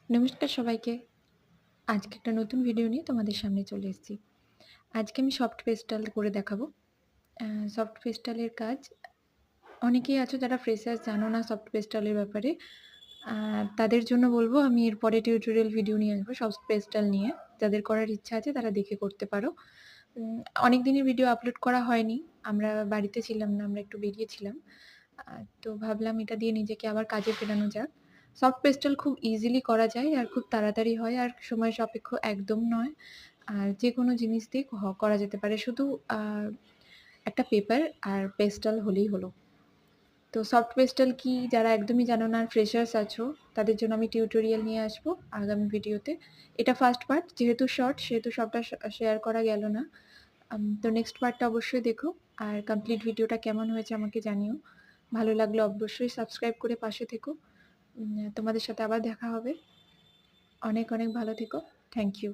নমস্কার সবাইকে। আজকে একটা নতুন ভিডিও নিয়ে তোমাদের সামনে চলে এসেছি। আজকে আমি সফট পেস্টাল করে দেখাবো। সফট পেস্টালের কাজ অনেকেই আছো যারা ফ্রেশার্স জানো না সফট পেস্টালের ব্যাপারে। তাদের জন্য বলবো আমি এরপরে টিউটোরিয়াল ভিডিও নিয়ে আসবো সফট পেস্টাল নিয়ে। যাদের করার ইচ্ছা আছে তারা দেখে করতে পারো। অনেক দিনের ভিডিও আপলোড করা হয়নি। আমরা বাড়িতে ছিলাম না, আমরা একটু বেরিয়েছিলাম। তো ভাবলাম এটা দিয়ে নিজেকে আবার কাজে ফেরানো যাক। সফট পেস্টাল খুব ইজিলি করা যায় আর খুব তাড়াতাড়ি হয় আর সময় সাপেক্ষ একদম নয়। আর যেকোনো জিনিস দিয়ে করা যেতে পারে। শুধু আ একটা পেপার আর পেস্টাল হলেই হলো। তো সফট পেস্টাল কি যারা একদমই জানো না আর ফ্রেশার্স আছো তাদের জন্য আমি টিউটোরিয়াল নিয়ে আসবো আগামী ভিডিওতে। এটা ফার্স্ট পার্ট, যেহেতু শর্ট সেহেতু সবটা শেয়ার করা গেল না। তো নেক্সট পার্টটা অবশ্যই দেখো। আর কমপ্লিট ভিডিওটা কেমন হয়েছে আমাকে জানিও। ভালো লাগলে অবশ্যই সাবস্ক্রাইব করে পাশে থেকো। তোমাদের সাথে আবার দেখা হবে। অনেক ভালো থেকো। Thank you.